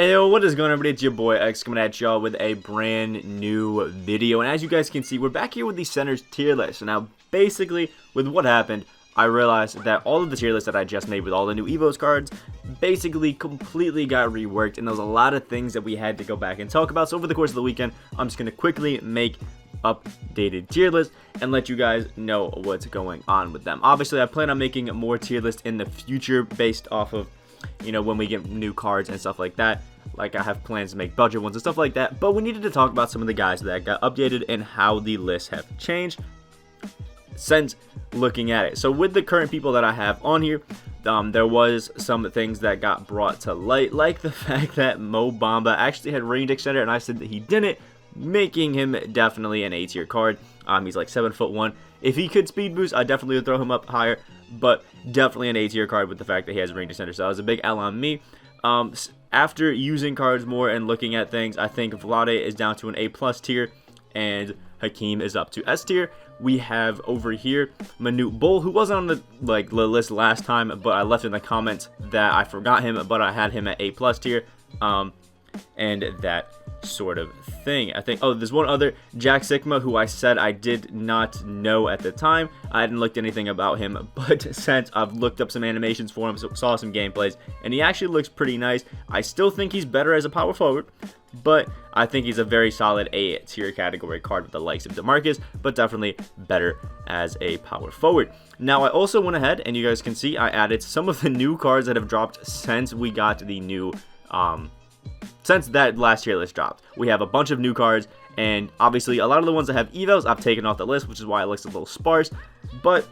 Hey yo, what is going on everybody? It's your boy X coming at y'all with a brand new video. And as you guys can see, we're back here with the centers tier list. So now basically with what happened, I realized that all of the tier lists that I just made with all the new Evos cards basically completely got reworked, and there was a lot of things that we had to go back and talk about. So over the course of the weekend, I'm just going to quickly make updated tier lists and let you guys know what's going on with them. Obviously, I plan on making more tier lists in the future based off of, you know, when we get new cards and stuff like that. Like, I have plans to make budget ones and stuff like that, but we needed to talk about some of the guys that got updated and how the lists have changed since looking at it. So with the current people that I have on here, there was some things that got brought to light, like the fact that Mo Bamba actually had range extender and I said that he didn't, making him definitely an A tier card. He's like 7'1". If he could speed boost, I definitely would throw him up higher, but definitely an A tier card with the fact that he has range extender. So that was a big L on me. After using cards more and looking at things, I think Vlade is down to an A+ tier and Hakeem is up to S tier. We have over here Manute Bol, who wasn't on the list last time, but I left in the comments that I forgot him, but I had him at A+ tier, and that sort of thing. I think, there's one other, Jack Sigma, who I said I did not know at the time. I hadn't looked anything about him, but since I've looked up some animations for him, saw some gameplays, and he actually looks pretty nice. I still think he's better as a power forward, but I think he's a very solid A tier category card with the likes of DeMarcus, but definitely better as a power forward. Now, I also went ahead, and you guys can see I added some of the new cards that have dropped since we got the new, since that last tier list dropped. We have a bunch of new cards, and obviously a lot of the ones that have evos I've taken off the list, which is why it looks a little sparse, but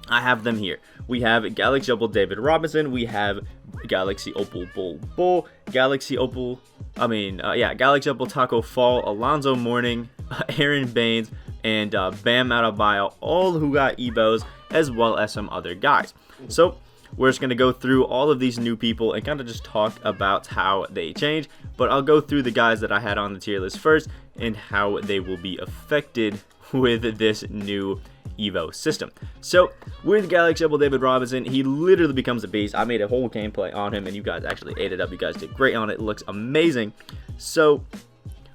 I have them here. We have Galaxy Opal David Robinson, we have Galaxy Opal Bull, Galaxy Opal Taco Fall, Alonzo Mourning, Aaron Baines, and Bam Adebayo, all who got evos, as well as some other guys. So we're just going to go through all of these new people and kind of just talk about how they change. But I'll go through the guys that I had on the tier list first and how they will be affected with this new Evo system. So with Galaxy Opal David Robinson, he literally becomes a beast. I made a whole gameplay on him and you guys actually ate it up. You guys did great on it. It looks amazing. So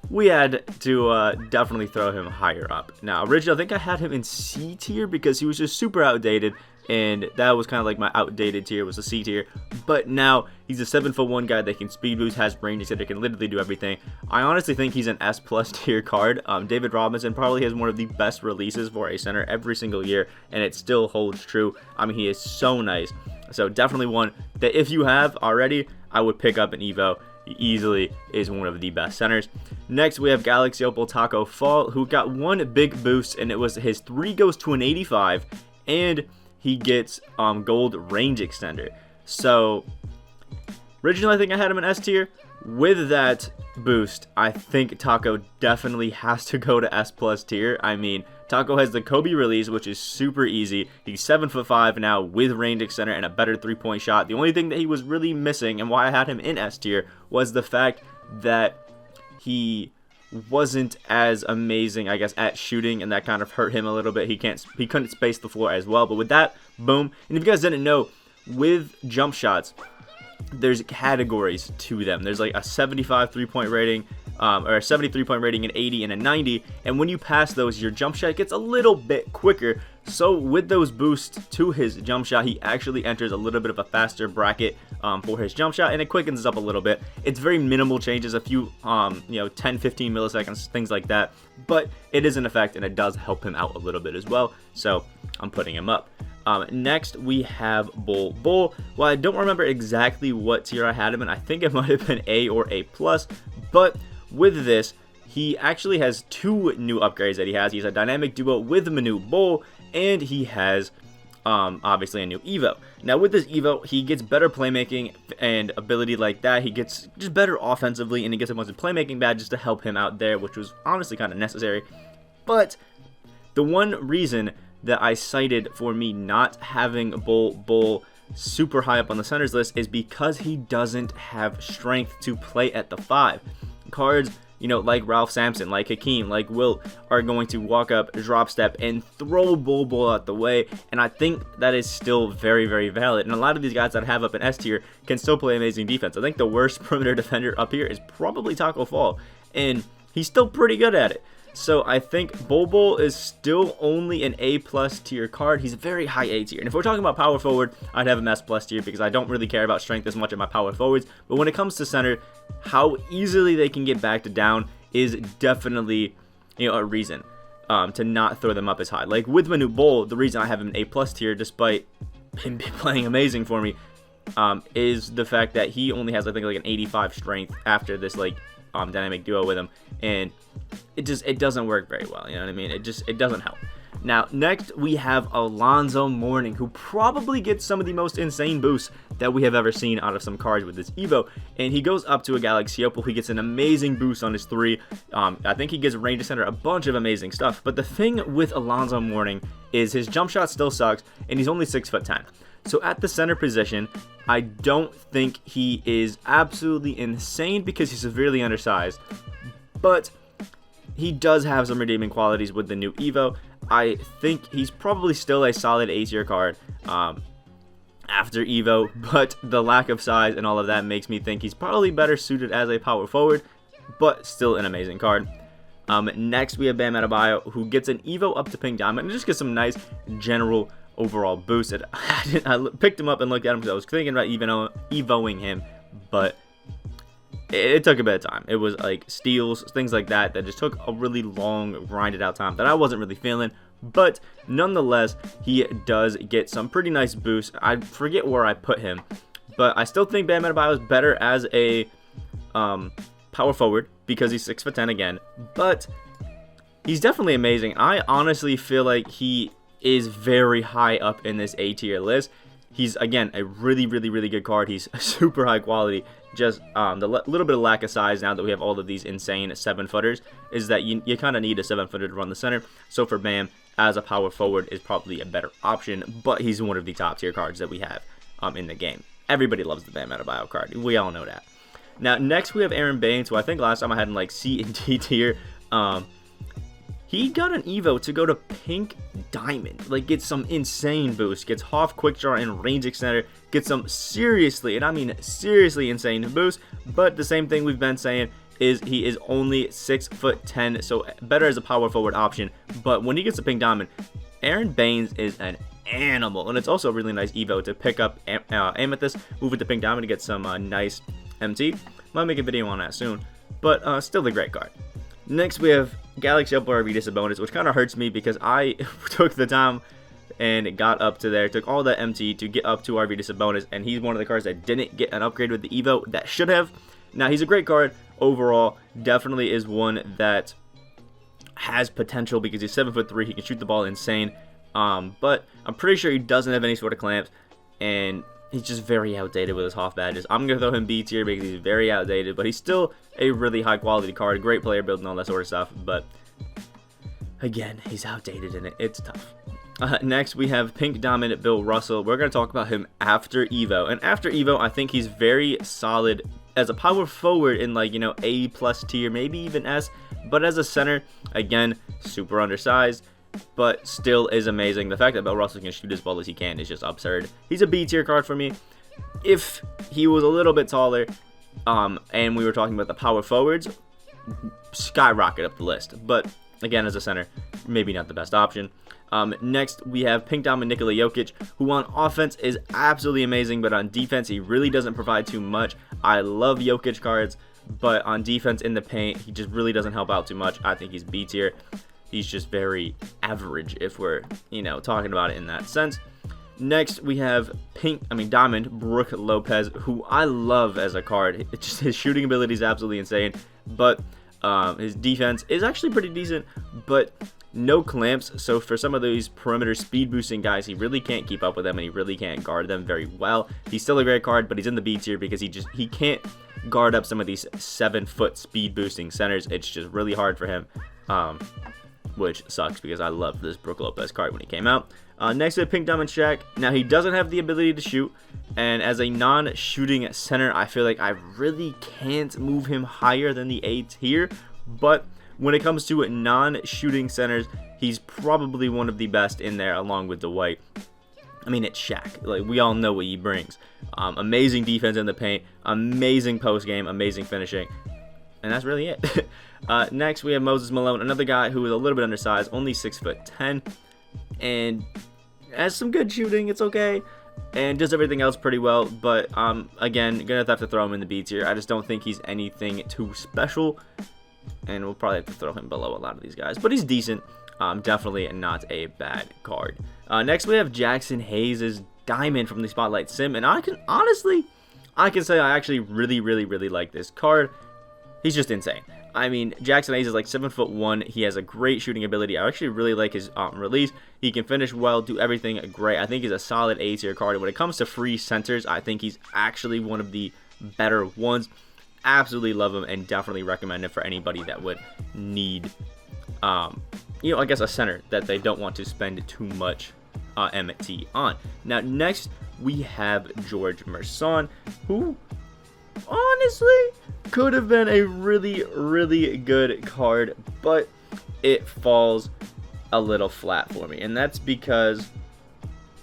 we had to definitely throw him higher up. Now, originally, I think I had him in C tier because he was just super outdated, and that was kind of like my outdated tier, was a C tier. But now he's a 7'1" guy that can speed boost, has range, that can literally do everything. I honestly think he's an S+ tier card. David Robinson probably has one of the best releases for a center every single year, and it still holds true. I mean, he is so nice. So definitely one that if you have already, I would pick up an Evo. He easily is one of the best centers. Next, we have Galaxy Opal Taco Fall, who got one big boost, and it was his 3 goes to an 85, and he gets gold range extender. So originally I think I had him in S tier. With that boost, I think Taco definitely has to go to S+ tier. I mean, Taco has the Kobe release, which is super easy. He's 7'5" now with range extender and a better 3-point shot. The only thing that he was really missing, and why I had him in S tier, was the fact that he wasn't as amazing, I guess, at shooting, and that kind of hurt him a little bit. He couldn't space the floor as well. But with that, boom. And if you guys didn't know, with jump shots, there's categories to them. There's like a 75 3-point rating, or a 73-point rating, an 80, and a 90. And when you pass those, your jump shot gets a little bit quicker. So with those boosts to his jump shot, he actually enters a little bit of a faster bracket for his jump shot, and it quickens up a little bit. It's very minimal changes, a few 10-15 milliseconds, things like that, but it is an effect, and it does help him out a little bit as well. So I'm putting him up. Next, we have Bull. Well, I don't remember exactly what tier I had him in. I think it might have been A or A+, but with this, he actually has 2 new upgrades that he has. He's a dynamic duo with Manute Bol, and he has obviously a new Evo. Now with this Evo, he gets better playmaking and ability like that. He gets just better offensively, and he gets a bunch of playmaking badges to help him out there, which was honestly kind of necessary. But the one reason that I cited for me not having Bull super high up on the centers list is because he doesn't have strength to play at the 5. Cards like Ralph Sampson, like Hakeem, like Wilt, are going to walk up, drop step, and throw Bol out the way. And I think that is still very, very valid. And a lot of these guys that I have up in S tier can still play amazing defense. I think the worst perimeter defender up here is probably Taco Fall, and he's still pretty good at it. So I think Bol is still only an A+ tier card. He's a very high A tier. And if we're talking about power forward, I'd have him S+ tier because I don't really care about strength as much in my power forwards. But when it comes to center, how easily they can get back to down is definitely, a reason to not throw them up as high. Like with Manute Bol, the reason I have him an A+ tier, despite him playing amazing for me, is the fact that he only has, I think, like an 85 strength after this dynamic duo with him, and it doesn't work very well. You know what I mean? It doesn't help. Now, next we have Alonzo Mourning, who probably gets some of the most insane boosts that we have ever seen out of some cards with this Evo. And he goes up to a guy like Opal. He gets an amazing boost on his 3. I think he gets range center, a bunch of amazing stuff. But the thing with Alonzo Mourning is his jump shot still sucks, and he's only 6'10". So at the center position, I don't think he is absolutely insane because he's severely undersized. But he does have some redeeming qualities with the new Evo. I think he's probably still a solid A tier card after Evo, but the lack of size and all of that makes me think he's probably better suited as a power forward, but still an amazing card. Next, we have Bam Adebayo, who gets an Evo up to Pink Diamond and just gets some nice general overall boost. I picked him up and looked at him because I was thinking about Evoing him, but it took a bit of time. It was like steals, things like that just took a really long, grinded out time that I wasn't really feeling. But nonetheless, he does get some pretty nice boosts. I forget where I put him, but I still think Bam Adebayo is better as a power forward because he's 6'10" again. But he's definitely amazing. I honestly feel like he is very high up in this A tier list. He's, again, a really, really, really good card. He's super high quality. Just the little bit of lack of size now that we have all of these insane 7-footers is that you kind of need a 7-footer to run the center. So for Bam, as a power forward, is probably a better option. But he's one of the top tier cards that we have in the game. Everybody loves the Bam Adebayo card. We all know that. Now, next we have Aaron Baines, who I think last time I had in like C and D tier. He got an Evo to go to Pink Diamond. Like, gets some insane boost. Gets Hoff, Quick Draw, and Range Extender. Gets some seriously, and I mean seriously insane boost. But the same thing we've been saying is he is only 6'10", so better as a power forward option. But when he gets to Pink Diamond, Aaron Baines is an animal. And it's also a really nice Evo to pick up Amethyst, move it to Pink Diamond to get some nice MT. Might make a video on that soon. But still a great card. Next, we have Galaxy Opal Arvidas bonus, which kind of hurts me because I took the time and got up to there, took all that MT to get up to Arvidas bonus, and he's one of the cards that didn't get an upgrade with the Evo that should have. Now, he's a great card overall, definitely is one that has potential because he's 7'3", he can shoot the ball insane, but I'm pretty sure he doesn't have any sort of clamps, and he's just very outdated with his Hoff badges. I'm going to throw him B tier because he's very outdated, but he's still a really high quality card, great player build and all that sort of stuff, but again, he's outdated in it. It's tough. Next, we have Pink Diamond Bill Russell. We're going to talk about him after Evo, and after Evo, I think he's very solid as a power forward in like, A+ tier, maybe even S, but as a center, again, super undersized, but still is amazing. The fact that Bill Russell can shoot as well as he can is just absurd. He's a B tier card for me. If he was a little bit taller, and we were talking about the power forwards, skyrocket up the list. But again, as a center, maybe not the best option. Next, we have Pink Diamond Nikola Jokic, who on offense is absolutely amazing, but on defense, he really doesn't provide too much. I love Jokic cards, but on defense in the paint, he just really doesn't help out too much. I think he's B tier. He's just very average if we're, talking about it in that sense. Next, we have Diamond Brook Lopez, who I love as a card. It's just his shooting ability is absolutely insane, but his defense is actually pretty decent, but no clamps. So for some of these perimeter speed boosting guys, he really can't keep up with them, and he really can't guard them very well. He's still a great card, but he's in the B tier because he can't guard up some of these 7-foot speed boosting centers. It's just really hard for him. which sucks because I loved this Brook Lopez card when he came out. Next we have Pink Diamond Shaq. Now he doesn't have the ability to shoot, and as a non-shooting center, I feel like I really can't move him higher than the A tier, but when it comes to non-shooting centers, he's probably one of the best in there along with Dwight. I mean, it's Shaq. Like, we all know what he brings. Amazing defense in the paint, amazing post game, amazing finishing, and that's really it. Next, we have Moses Malone, another guy who is a little bit undersized, only 6'10", and has some good shooting. It's okay, and does everything else pretty well. But again, gonna have to throw him in the B tier. I just don't think he's anything too special, and we'll probably have to throw him below a lot of these guys. But he's decent. Definitely not a bad card. Next, we have Jackson Hayes' Diamond from the Spotlight Sim, and I can say I actually really like this card. He's just insane. I mean, Jackson Hayes is like 7'1". He has a great shooting ability. I actually really like his release. He can finish well, do everything great. I think he's a solid A tier card. When it comes to free centers, I think he's actually one of the better ones. Absolutely love him and definitely recommend him for anybody that would need, I guess a center that they don't want to spend too much MT on. Now, next we have George Merson, who honestly could have been a really good card, but it falls a little flat for me, and that's because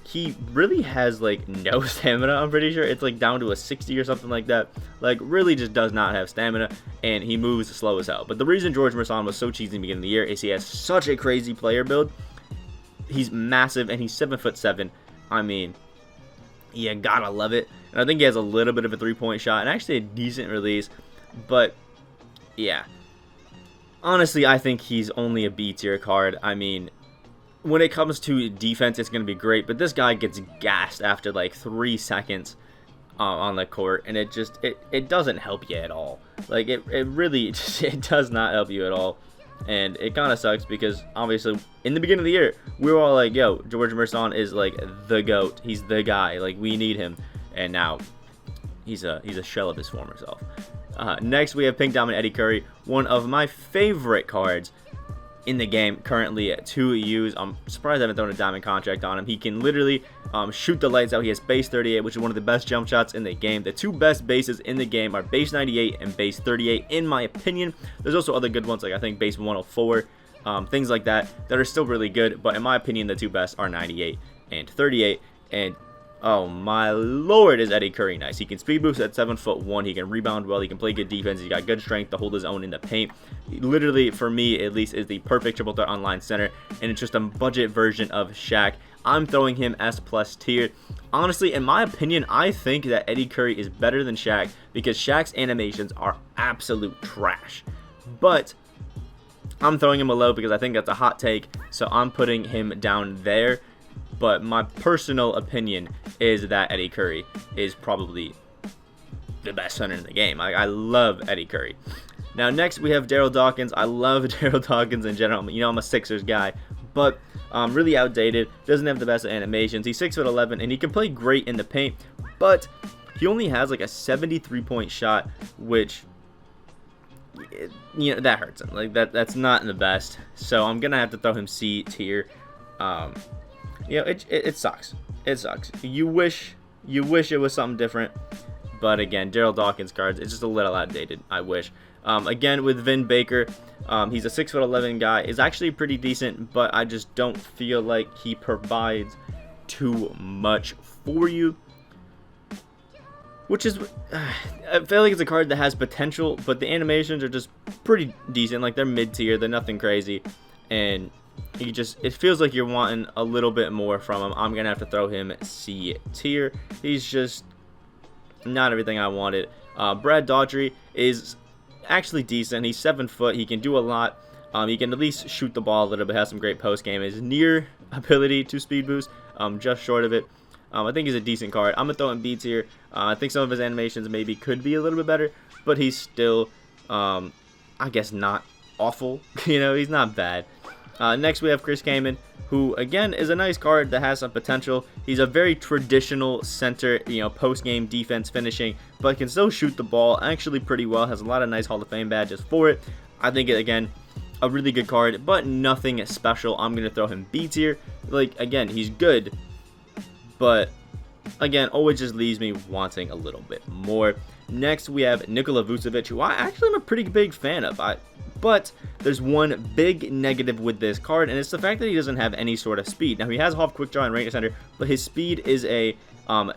he really has like no stamina. I'm pretty sure it's like down to a 60 or something like that. Like, really just does not have stamina, and he moves slow as hell. But the reason George Merson was so cheesy in the beginning of the year is he has such a crazy player build. He's massive, and he's 7'7". I mean, you gotta love it. And I think he has a little bit of a three-point shot and actually a decent release. But yeah, honestly, I think he's only a B tier card. I mean, when it comes to defense, it's going to be great, but this guy gets gassed after like 3 seconds on the court, and it doesn't help you at all. Like, it really it does not help you at all, and it kind of sucks because obviously in the beginning of the year we were all like, yo, George Merson is like the GOAT, he's the guy, like, we need him, and now he's a shell of his former self. Next we have Pink Diamond Eddy Curry, one of my favorite cards in the game currently to use. I'm surprised I haven't thrown a diamond contract on him. He can literally shoot the lights out. He has base 38, which is one of the best jump shots in the game. The two best bases in the game are base 98 and base 38, in my opinion. There's also other good ones, like I think base 104, things like that are still really good, but in my opinion, the two best are 98 and 38. And oh my lord, is Eddy Curry nice. He can speed boost at 7'1". He can rebound well. He can play good defense. He's got good strength to hold his own in the paint. He literally, for me at least, is the perfect triple threat online center, and it's just a budget version of Shaq. I'm throwing him S+ tier. Honestly, in my opinion, I think that Eddy Curry is better than Shaq because Shaq's animations are absolute trash. But I'm throwing him below because I think that's a hot take, so I'm putting him down there. But my personal opinion is that Eddy Curry is probably the best center in the game. I love Eddy Curry. Now, next we have Daryl Dawkins. I love Daryl Dawkins in general. You know, I'm a Sixers guy, but really outdated. Doesn't have the best animations. He's 6'11", and he can play great in the paint, but he only has like a 73-point shot, which, you know, that hurts him. Like, that's not the best. So I'm gonna have to throw him C tier. You know, it sucks. It sucks. You wish it was something different, but again, Daryl Dawkins cards, it's just a little outdated. I wish. Again, with Vin Baker, he's a 6'11" guy. Is actually pretty decent, but I just don't feel like he provides too much for you. Which is, I feel like it's a card that has potential, but the animations are just pretty decent. Like, they're mid tier. They're nothing crazy, and it feels like you're wanting a little bit more from him. I'm gonna have to throw him C tier. He's just not everything I wanted. Brad Daughtry is actually decent. He's 7 foot. He can do a lot. He can at least shoot the ball a little bit. Has some great post game. His near ability to speed boost, just short of it. I think he's a decent card. I'm gonna throw him B tier. I think some of his animations maybe could be a little bit better, but he's still, I guess, not awful. You know, he's not bad. Next we have Chris Kaman, who again is a nice card that has some potential. He's a very traditional center, you know, post-game defense finishing, but can still shoot the ball actually pretty well. Has a lot of nice Hall of Fame badges for it. I think, again, a really good card, but nothing special. I'm going to throw him B tier. Like, again, he's good, but again, always just leaves me wanting a little bit more. Next, we have Nikola Vucevic, who I actually am a pretty big fan of. But there's one big negative with this card, and it's the fact that he doesn't have any sort of speed. Now, he has off quick draw and range extender, but his speed is a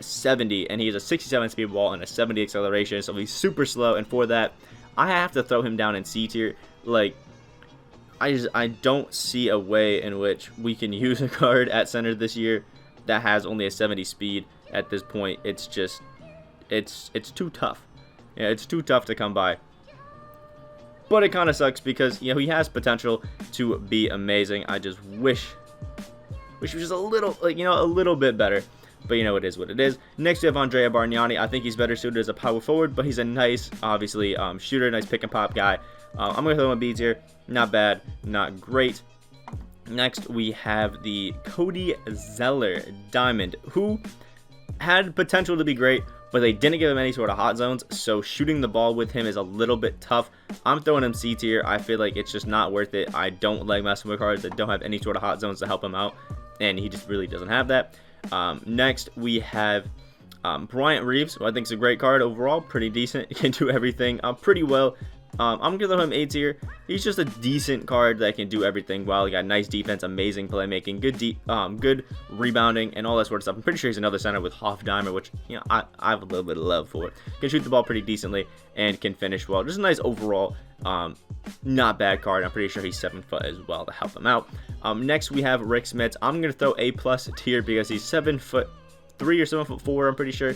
70, and he has a 67 speed wall and a 70 acceleration, so he's super slow. And for that, I have to throw him down in C tier. Like, I don't see a way in which we can use a card at center this year that has only a 70 speed. At this point, it's just it's too tough. Yeah, it's too tough to come by. But it kind of sucks because, you know, he has potential to be amazing. I just wish he was a little, like, you know, a little bit better. But, you know, it is what it is. Next, we have Andrea Bargnani. I think he's better suited as a power forward, but he's a nice, obviously, shooter, nice pick and pop guy. I'm going to throw him a B tier. Not bad, not great. Next, we have the Cody Zeller Diamond, who had potential to be great, but they didn't give him any sort of hot zones, so shooting the ball with him is a little bit tough. I'm throwing him C tier. I feel like it's just not worth it. I don't like messing with cards that don't have any sort of hot zones to help him out, and he just really doesn't have that. Next, we have Bryant Reeves, who I think is a great card overall. Pretty decent. He can do everything pretty well. I'm going to throw him A tier. He's just a decent card that can do everything well. He got nice defense, amazing playmaking, good rebounding, and all that sort of stuff. I'm pretty sure he's another center with Hoff Dimer, which, you know, I have a little bit of love for. Can shoot the ball pretty decently and can finish well. Just a nice overall, not bad card. I'm pretty sure he's 7 foot as well to help him out. Next, we have Rick Smits. I'm going to throw A+ tier because he's 7'3" or 7'4", I'm pretty sure.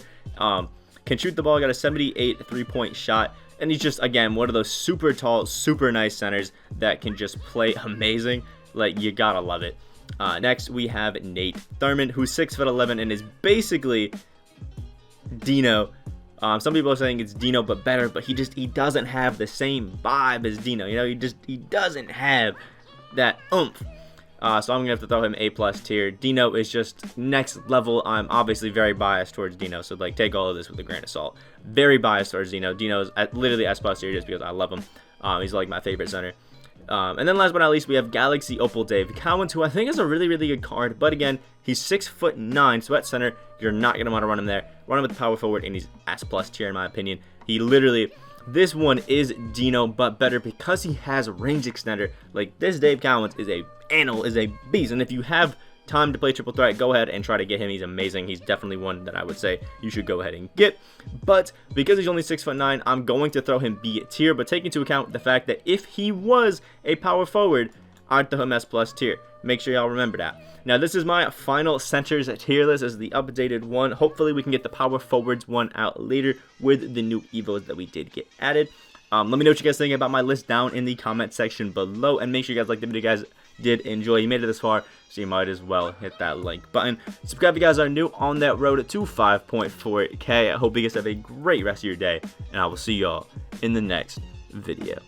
Can shoot the ball, got a 78 3-point shot. And he's just, again, one of those super tall, super nice centers that can just play amazing. Like, you gotta love it. Next, we have Nate Thurmond, who's 6'11" and is basically Dino. Some people are saying it's Dino but better, but he doesn't have the same vibe as Dino. You know, he doesn't have that oomph. So I'm going to have to throw him A+ tier. Dino is just next level. I'm obviously very biased towards Dino, so, like, take all of this with a grain of salt. Very biased towards Dino. Dino's literally S+ tier just because I love him. He's, like, my favorite center. And then last but not least, we have Galaxy Opal Dave Cowens, who I think is a really, really good card. But, again, he's 6'9", so at center, you're not going to want to run him there. Run him with the power forward, and he's S+ tier in my opinion. He literally... This one is Dino, but better because he has range extender. Like, this Dave Cowens is a animal, is a beast. And if you have time to play triple threat, go ahead and try to get him. He's amazing. He's definitely one that I would say you should go ahead and get. But because he's only 6'9", I'm going to throw him B tier. But take into account the fact that if he was a power forward, I'd throw him S+ tier. Make sure y'all remember that. Now, this is my final centers tier list. This is the updated one. Hopefully, we can get the power forwards one out later with the new Evos that we did get added. Let me know what you guys think about my list down in the comment section below. And make sure you guys like the video, guys did enjoy. You made it this far, so you might as well hit that like button. Subscribe if you guys are new on that road to 5.4K. I hope you guys have a great rest of your day, and I will see y'all in the next video.